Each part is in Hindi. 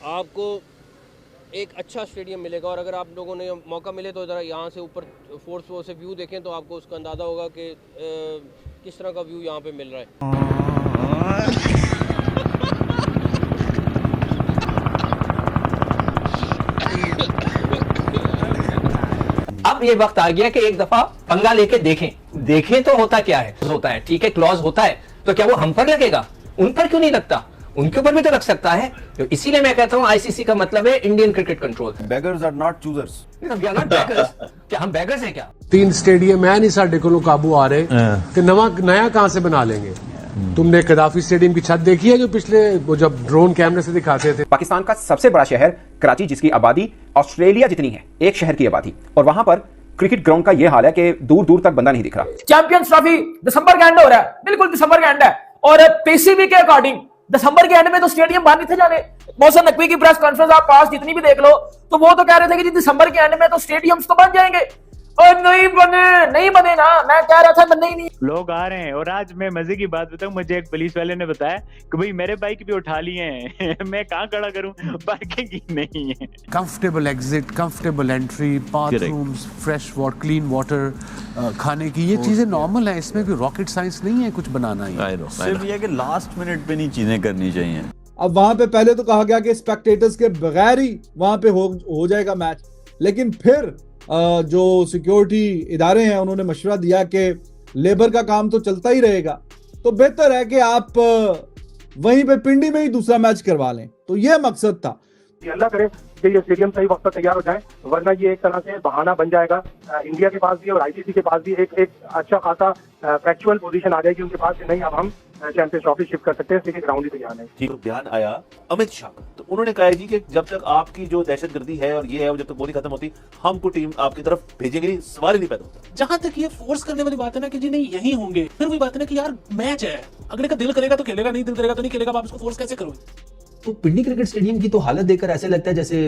आपको एक अच्छा स्टेडियम मिलेगा। और अगर आप लोगों ने मौका मिले तो ज़रा यहाँ से ऊपर फोर्थ फ्लोर से व्यू देखें तो आपको उसका अंदाज़ा होगा कि किस तरह का व्यू यहाँ पे मिल रहा है। अब ये वक्त आ गया कि एक दफा पंगा लेके देखें तो होता क्या है। होता है ठीक है, क्लॉज होता है, तो क्या वो हम पर लगेगा? उन पर क्यों नहीं लगता? उनके ऊपर भी तो लग सकता है। तो इसीलिए मैं कहता हूं आईसीसी का मतलब है Indian cricket control. Beggars are not choosers. We are not beggars. क्या हम बेगर्स हैं क्या? 3 स्टेडियम है नहीं साढ़े को काबू आ रहे कि नया कहां से बना लेंगे। तुमने कदाफी स्टेडियम की छत देखी है जो पिछले वो जब ड्रोन कैमरे से दिखाते थे। पाकिस्तान का सबसे बड़ा शहर कराची, जिसकी आबादी ऑस्ट्रेलिया जितनी है, एक शहर की आबादी, और वहां पर क्रिकेट ग्राउंड का यह हाल है कि दूर दूर तक बंदा नहीं दिख रहा। चैंपियंस ट्रॉफी दिसंबर के एंड हो रहा है, बिल्कुल दिसंबर के एंड है, और पीसीबी के अकॉर्डिंग दिसंबर के एंड में तो स्टेडियम बाहर नहीं थे जाने। मौसम नकवी की प्रेस कॉन्फ्रेंस आप पास जितनी भी देख लो तो वो तो कह रहे थे कि जी दिसंबर के एंड में तो स्टेडियम्स तो बन जाएंगे, और नहीं बने ना। मैं कह रहा था बनने ही नहीं। लोग आ रहे हैं। और आज मैं मजे की बात बताऊं, मुझे एक पुलिस वाले ने बताया कि भाई मेरे बाइक भी उठा लिए हैं मैं कहाँ खड़ा करूं, पार्किंग ही नहीं है। Comfortable exit, comfortable entry, bathrooms, fresh water, clean water, खाने की ये चीजें नॉर्मल है। इसमें कोई रॉकेट साइंस नहीं है कुछ बनाना ही। सिर्फ ये कि लास्ट मिनट पे नहीं चीजें करनी चाहिए। अब वहां पे पहले तो कहा गया कि स्पेक्टेटर्स के बगैर ही वहां पे हो जाएगा मैच, लेकिन फिर जो सिक्योरिटी इदारे हैं उन्होंने मशवरा दिया कि लेबर का काम तो चलता ही रहेगा, तो बेहतर है कि आप वहीं पे पिंडी में ही दूसरा मैच करवा लें। तो यह मकसद था। अल्लाह करे कि ये स्टेडियम सही वक्त पर तैयार हो जाए, वरना ये एक तरह से बहाना बन जाएगा इंडिया के पास भी और आईसीसी के पास भी। एक अच्छा खासा फैक्चुअल पोजीशन आ जाएगी उनके पास कि नहीं अब हम चैंपियंस ट्रॉफी शिफ्ट कर सकते हैं, इसलिए ग्राउंड ही तैयार है। जी, तो ध्यान आया अमित शाह का, तो उन्होंने कहा जी कि जब तक आपकी जो दहशतगर्दी है और ये है जब तक वो नहीं खत्म होती, हमको टीम आपकी तरफ भेजेंगे नहीं, सवाल ही नहीं पैदा होता। जहां तक ये फोर्स करने वाली बात है ना कि जी नहीं यही होंगे, फिर वही बात है ना कि यार मैच है, अगले का दिल करेगा तो खेलेगा, नहीं दिल करेगा तो नहीं खेलेगा, आप इसको फोर्स कैसे करोगे? तो पिंडी क्रिकेट स्टेडियम की तो हालत देखकर ऐसे लगता है जैसे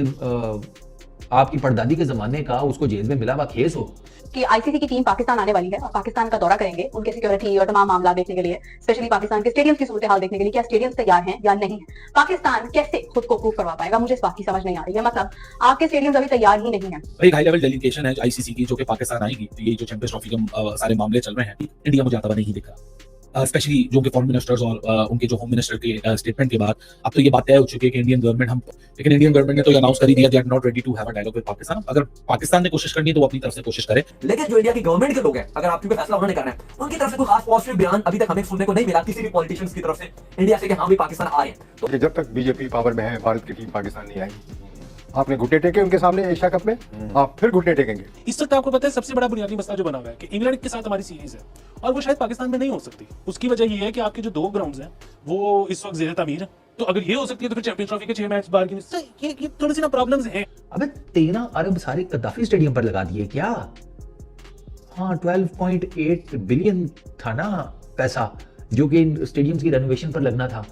आपकी परदादी के जमाने का उसको जेल में मिला हुआ केस हो। कि आईसीसी की टीम पाकिस्तान आने वाली है और पाकिस्तान का दौरा करेंगे उनके सिक्योरिटी और तमाम मामला देखने के लिए, स्पेशली पाकिस्तान के स्टेडियम की सूरत हाल देखने के लिए, क्या स्टेडियम तैयार हैं या नहीं। पाकिस्तान कैसे खुद को प्रूव करवा पाएगा, मुझे इस बात की समझ नहीं आ रही है। मतलब आपके स्टेडियम अभी तैयार ही नहीं है। एक हाई लेवल डेलीगेशन है आईसीसी की जो कि पाकिस्तान आएगी, तो ये जो चैंपियंस ट्रॉफी के सारे मामले चल रहे हैं, इंडिया मुझे आता हुआ नहीं दिख रहा। स्पेशली जो कि फॉरेन मिनिस्टर्स और उनके जो होम मिनिस्टर के स्टेटमेंट के बाद अब तो ये बात तय हो चुकी है कि इंडियन गवर्नमेंट ने तो अनाउंस कर ही दिया, they are not ready to have a dialogue with Pakistan. अगर पाकिस्तान ने कोशिश करनी है तो वो अपनी तरफ से कोशिश करे। लेकिन जो इंडिया की गवर्नमेंट के लोग हैं, अगर आपके फैसला उन्होंने करना है, उनकी तरफ से कोई खास पॉजिटिव बयान अभी तक हमें सुनने को नहीं मिला किसी भी पॉलिटिशियंस की तरफ से इंडिया से कि हाँ भी पाकिस्तान आ रहे हैं। तो जब तक बीजेपी पावर में है, भारत की टीम पाकिस्तान नहीं आएगी। आपने घुटने टेके उनके सामने एशिया कप में, आप फिर घुटने टेकेंगे। इस वक्त आपको पता है सबसे बड़ा बुनियादी मसला जो बना हुआ है कि इंग्लैंड के साथ हमारी सीरीज है और वो शायद पाकिस्तान में नहीं हो सकती। उसकी वजह ये है कि आपके जो 2 ग्राउंड्स हैं वो इस वक्त ज़ेर तामीर है, तो अगर ये हो सकती है तो फिर चैंपियंस ट्रॉफी के 6 मैच बाहर की ये थोड़ी सी ना प्रॉब्लम्स हैं। अबे 13 अरब सारे कद्दाफी स्टेडियम पर लगा दिए क्या? हाँ 12.8 बिलियन था ना पैसा जो कि स्टेडियम्स की रेनोवेशन पर लगना था,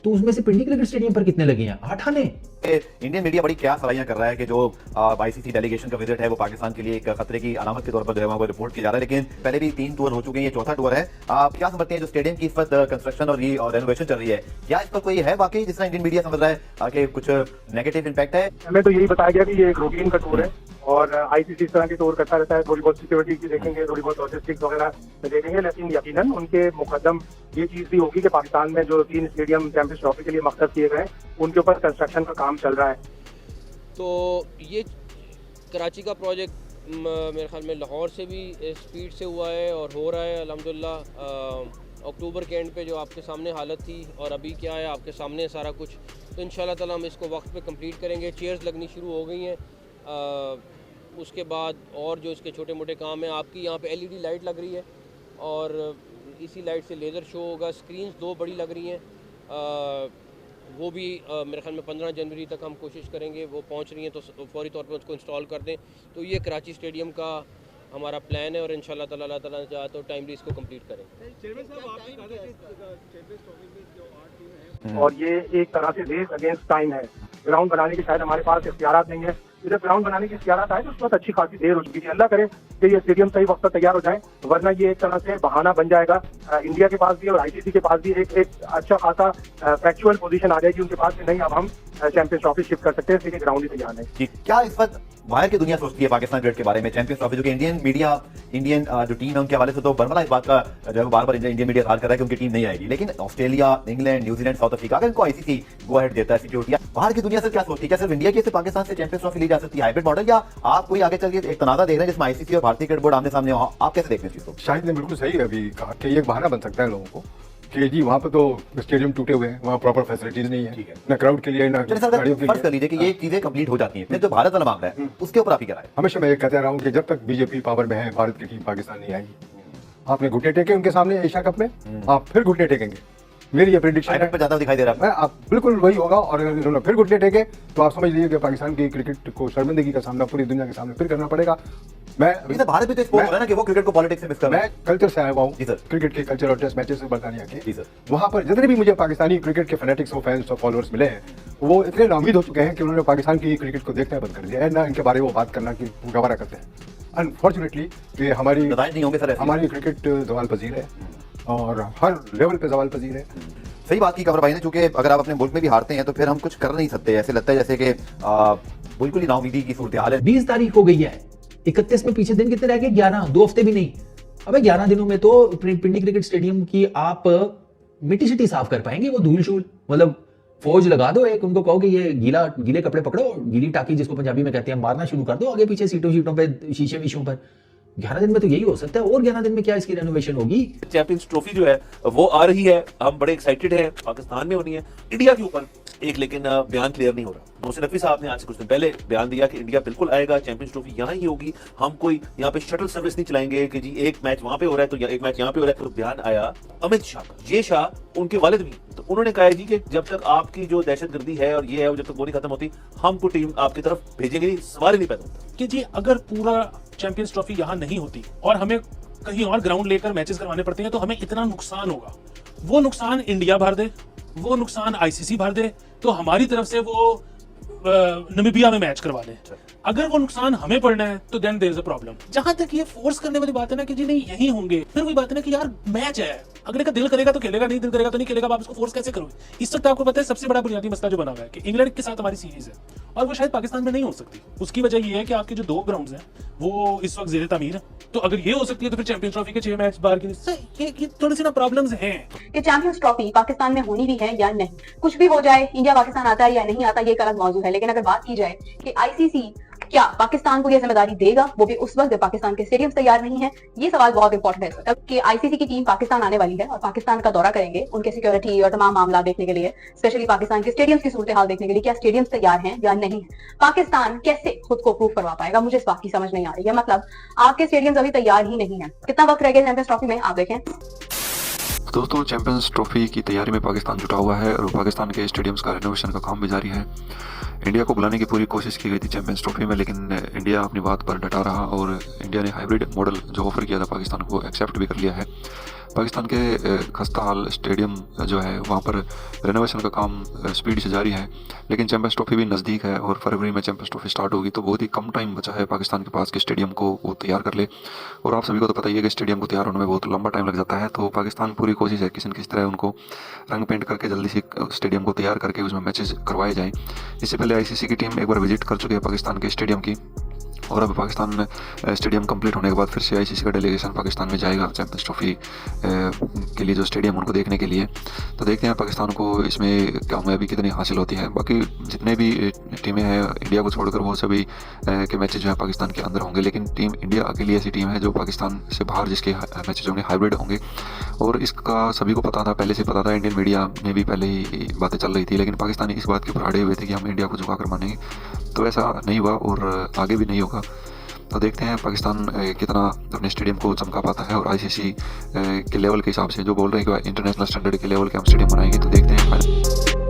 तो उसमें से पिंडी क्रिकेट स्टेडियम पर कितने लगे हैं? 8 आने। इंडियन मीडिया बड़ी क्या सलाहियां कर रहा है कि जो आईसीसी डेलीगेशन का विजिट है वो पाकिस्तान के लिए एक खतरे की अलामत के तौर पर जो है वो रिपोर्ट किया जा रहा है, लेकिन पहले भी 3 टूर हो चुके हैं, ये चौथा टूर है। आप क्या समझते हैं जो स्टेडियम की इस वक्त कंस्ट्रक्शन और रेनोवेशन चल रही है, क्या इस पर कोई है वाकई जिस तरह इंडियन मीडिया समझ रहा है कि कुछ नेगेटिव इंपैक्ट है? हमें तो यही बताया गया कि ये एक रूटीन का टूर है और आईसीसी इस तरह की टूर करता रहता है। थोड़ी बहुत सिक्योरिटी की देखेंगे, थोड़ी बहुत लॉजिस्टिक्स वगैरह देखेंगे, लेकिन यकीनन उनके मुकदम ये चीज भी होगी कि पाकिस्तान में जो 3 स्टेडियम चैंपियंस ट्रॉफी के लिए मकसद किए गए उनके ऊपर कंस्ट्रक्शन का काम चल रहा है। तो ये कराची का प्रोजेक्ट मेरे ख्याल में लाहौर से भी स्पीड से हुआ है और हो रहा है अल्हम्दुलिल्लाह। अक्टूबर के एंड पे जो आपके सामने हालत थी और अभी क्या है आपके सामने सारा कुछ, तो इंशाल्लाह ताला हम इसको वक्त पे कंप्लीट करेंगे। चेयर्स लगनी शुरू हो गई हैं, उसके बाद और जो इसके छोटे मोटे काम हैं, आपकी यहाँ पे एलईडी लाइट लग रही है और इसी लाइट से लेज़र शो होगा। स्क्रीन्स 2 बड़ी लग रही हैं, वो भी मेरे ख्याल में 15 जनवरी तक हम कोशिश करेंगे, वो पहुंच रही हैं तो फौरी तौर पे उसको इंस्टॉल कर दें। तो ये कराची स्टेडियम का हमारा प्लान है और इंशाल्लाह ताला अल्लाह ताला चाहे तो टाइमली इसको कंप्लीत करें। और ये एक तरह से रेस अगेंस्ट टाइम है। ग्राउंड बनाने के शायद हमारे पास इख्तियारात नहीं है, जब ग्राउंड बनाने की तैयार है तो उस वक्त अच्छी खासी देर हो चुकी थी। अल्लाह करे कि ये स्टेडियम सही वक्त पर तैयार हो जाए, वरना ये एक तरह से बहाना बन जाएगा इंडिया के पास भी और आईसीसी के पास भी एक अच्छा खासा फैक्चुअल पोजीशन आ जाएगी उनके पास कि नहीं अब हम चैंपियंस ट्रॉफी शिफ्ट कर सकते हैं, इसलिए ग्राउंड ही तैयार है। जी, क्या इस वक्त बाहर की दुनिया सोचती है पाकिस्तान क्रिकेट के बारे में, चैंपियंस ट्रॉफी, जो कि इंडियन मीडिया, इंडियन जो टीम है उनके हवाले से तो बर्मला इस बात का जो है बार बार इंडियन मीडिया कहा कर रहा है कि उनकी टीम नहीं आएगी, लेकिन Australia, England, New Zealand, south Africa अगर इनको आईसीसी गो अहेड देता है सिक्योरिटी, बाहर की दुनिया से क्या सोचती है? क्या सिर्फ इंडिया की से पाकिस्तान से चैंपियंस ट्रॉफी ली जा सकती है, हाइब्रिड मॉडल, या आप कोई आगे चल के एक तनाजा देख रहे हैं जिसमें आईसीसी और भारतीय क्रिकेट बोर्ड आमने सामने हो? आप कैसे देखते हैं चीज को? शाहिद ने बिल्कुल सही अभी कहा कि ये एक बहाना बन सकता है लोगों को कि जी वहाँ पे तो स्टेडियम टूटे हुए हैं, वहाँ प्रॉपर फैसिलिटीज नहीं है, ना क्राउड के लिए, ना गाड़ियों के लिए। कर लीजिए कि ये चीजें कंप्लीट हो जाती हैं, फिर जो भारत वाला मामला है उसके ऊपर आप ही क्या राय? हमेशा मैं ये कहता रहा हूँ कि जब तक बीजेपी पावर में है भारत की टीम पाकिस्तान नहीं आएगी। आपने घुटने टेके उनके सामने एशिया कप में, आप फिर घुटने टेकेंगे, मेरी ये प्रेडिक्शन है। ज्यादा दिखाई दे रहा है, आप बिल्कुल वही होगा। और अगर इन्होंने फिर घुटने टेके तो आप समझ लीजिए कि पाकिस्तान की क्रिकेट को शर्मिंदगी का सामना पूरी दुनिया के सामने फिर करना पड़ेगा। भारत में तो स्पोर्ट हो रहा है ना कि वो क्रिकेट को पॉलिटिक्स से मिक्स कर रहा है। मैं कल्चर से आया हुआ हूँ, क्रिकेट के कल्चर और टेस्ट मैचेस से बरतानिया के, वहाँ पर जितने भी मुझे पाकिस्तानी क्रिकेट के फैनेटिक्स और फैंस और फॉलोअर्स मिले हैं वो इतने नाउमीद हो चुके हैं कि उन्होंने पाकिस्तान की क्रिकेट को देखना बंद कर दिया है, ना इनके बारे में वो बात करना की गवारा करते हैं। अनफॉर्चुनेटली ये हमारी क्रिकेट जवाल पजीर है और हर लेवल पे जवाल पजीर है। सही बात की कमर भाई ने, चूंकि अगर आप अपने मुल्क में भी हारते हैं तो फिर हम कुछ कर नहीं सकते, ऐसे लगता है जैसे कि बिल्कुल ही नाउमीदी की सूरत हाल है। 20 तारीख हो गई है, 31 में पीछे दिन कितने रह गए? 11, 2 हफ्ते भी नहीं। अबे 11 दिनों में तो पिंडी क्रिकेट स्टेडियम की आप मिट्टी शिट्टी साफ कर पाएंगे? वो धूल शूल, मतलब फौज लगा दो एक, उनको कहो कि ये गीले कपड़े पकड़ो, गीली टाकी जिसको पंजाबी में कहते हैं, मारना शुरू कर दो आगे पीछे सीटों पे, शीशे विशों पर। 11 दिन में तो यही हो सकता है, और 11 दिन में क्या इसकी रेनोवेशन होगी? चैंपियंस ट्रॉफी जो है वो आ रही है, हम बड़े एक्साइटेड हैं, पाकिस्तान में होनी है, इंडिया के ऊपर एक लेकिन बयान क्लियर नहीं हो रहा। मोहसिन नकवी साहब ने आज से कुछ दिन पहले बयान दिया कि इंडिया बिल्कुल आएगा, चैंपियंस ट्रॉफी यहाँ ही होगी, हम कोई यहाँ पे शटल सर्विस नहीं चलाएंगे कि जी एक मैच वहां पे हो रहा है तो एक मैच यहाँ पे हो रहा है। तो बयान आया अमित शाह का, ये शाह उनके वालिद भी, तो उन्होंने कहा जी कि जब तक आपकी जो दहशतगर्दी है और ये है जब तक वो नहीं खत्म होती, हम कोई टीम आपकी तरफ भेजेंगे नहीं, सवाल ही नहीं पैदा होता कि जी अगर पूरा चैंपियंस ट्रॉफी यहाँ नहीं होती और हमें कहीं और ग्राउंड लेकर मैचेस करवाने पड़ते हैं तो हमें इतना नुकसान होगा। वो नुकसान इंडिया भर दे, वो नुकसान आईसीसी भर दे, तो हमारी तरफ से वो नमीबिया में मैच करवा ले। अगर वो नुकसान हमें पड़ना है तो then there is a problem. जहां तक ये फोर्स करने वाली बात है ना कि जी नहीं यही होंगे, फिर वही बात है ना कि यार मैच है, अगले का दिल करेगा तो खेलेगा, नहीं दिल करेगा तो नहीं खेलेगा, आप इसको फोर्स कैसे करोगे? इस वक्त आपको पता है सबसे बड़ा बुनियादी मसला जो बना हुआ है कि इंग्लैंड के साथ हमारी सीरीज है और वो शायद पाकिस्तान में नहीं हो सकती। उसकी वजह ये है कि आपके जो 2 ग्राउंड्स हैं वो इस वक्त ज़ेरे तामीर है, तो अगर ये हो सकती है तो फिर चैंपियंस ट्रॉफी के 6 मैच बाहर की ये थोड़ी सी ना प्रॉब्लम्स हैं कि चैंपियंस ट्रॉफी पाकिस्तान में होनी भी है या नहीं। कुछ भी हो जाए, इंडिया पाकिस्तान आता है या नहीं आता, ये एक अलग मौजूद है, लेकिन अगर बात की जाए कि आईसीसी क्या पाकिस्तान को यह जिम्मेदारी देगा, वो भी उस वक्त जब पाकिस्तान के स्टेडियम्स तैयार नहीं है, ये सवाल बहुत इंपॉर्टेंट है कि आईसीसी की टीम पाकिस्तान आने वाली है और पाकिस्तान का दौरा करेंगे उनके सिक्योरिटी और तमाम मामला देखने के लिए, स्पेशली पाकिस्तान के स्टेडियम्स की सूरत हाल देखने के लिए, क्या स्टेडियम्स तैयार हैं या नहीं। पाकिस्तान कैसे खुद को प्रूव करवा पाएगा, मुझे इस बात की समझ नहीं आ रही है। मतलब आपके स्टेडियम्स अभी तैयार ही नहीं है, कितना वक्त रह गया चैंपियंस ट्रॉफी में, आप देखें। दोस्तों, चैंपियंस ट्रॉफी की तैयारी में पाकिस्तान जुटा हुआ है और पाकिस्तान के स्टेडियम्स का रेनोवेशन का काम भी जारी है। इंडिया को बुलाने की पूरी कोशिश की गई थी चैंपियंस ट्रॉफी में, लेकिन इंडिया अपनी बात पर डटा रहा और इंडिया ने हाइब्रिड मॉडल जो ऑफर किया था पाकिस्तान को एक्सेप्ट भी कर लिया है। पाकिस्तान के खस्ता हाल स्टेडियम जो है वहाँ पर रेनोवेशन का काम स्पीड से जारी है, लेकिन चैंपियंस ट्रॉफी भी नज़दीक है और फरवरी में चैंपियंस ट्रॉफी स्टार्ट होगी, तो बहुत ही कम टाइम बचा है पाकिस्तान के पास कि स्टेडियम को वो तैयार कर ले। और आप सभी को तो पता ही है कि स्टेडियम को तैयार होने में बहुत लंबा टाइम लग जाता है, तो पाकिस्तान पूरी कोशिश है किसी न किस तरह उनको रंग पेंट करके जल्दी से स्टेडियम को तैयार करके उसमें मैचेस करवाए जाएँ। इससे पहले आईसीसी की टीम एक बार विजिट कर चुकी है पाकिस्तान के स्टेडियम की, और अब पाकिस्तान स्टेडियम कंप्लीट होने के बाद फिर से आईसीसी का डेलीगेशन पाकिस्तान में जाएगा चैंपियंस ट्रॉफी के लिए जो स्टेडियम उनको देखने के लिए। तो देखते हैं पाकिस्तान को इसमें कामयाबी कितनी हासिल होती है। बाकी जितने भी टीमें हैं इंडिया को छोड़कर वो सभी के मैचेज जो है पाकिस्तान के अंदर होंगे, लेकिन टीम इंडिया अकेली ऐसी टीम है जो पाकिस्तान से बाहर जिसके मैचेज होंगे हाइब्रिड होंगे, और इसका सभी को पता था, पहले से पता था, इंडियन मीडिया में भी पहले ही बातें चल रही थी, लेकिन पाकिस्तानी इस बात के ऊपर अड़े हुए थे कि हम इंडिया को झुका कर मानेंगे, तो ऐसा नहीं हुआ और आगे भी नहीं होगा। तो देखते हैं पाकिस्तान कितना अपने स्टेडियम को चमका पाता है, और आईसीसी के लेवल के हिसाब से जो बोल रहे हैं कि इंटरनेशनल स्टैंडर्ड के लेवल के हम स्टेडियम बनाएंगे, तो देखते हैं।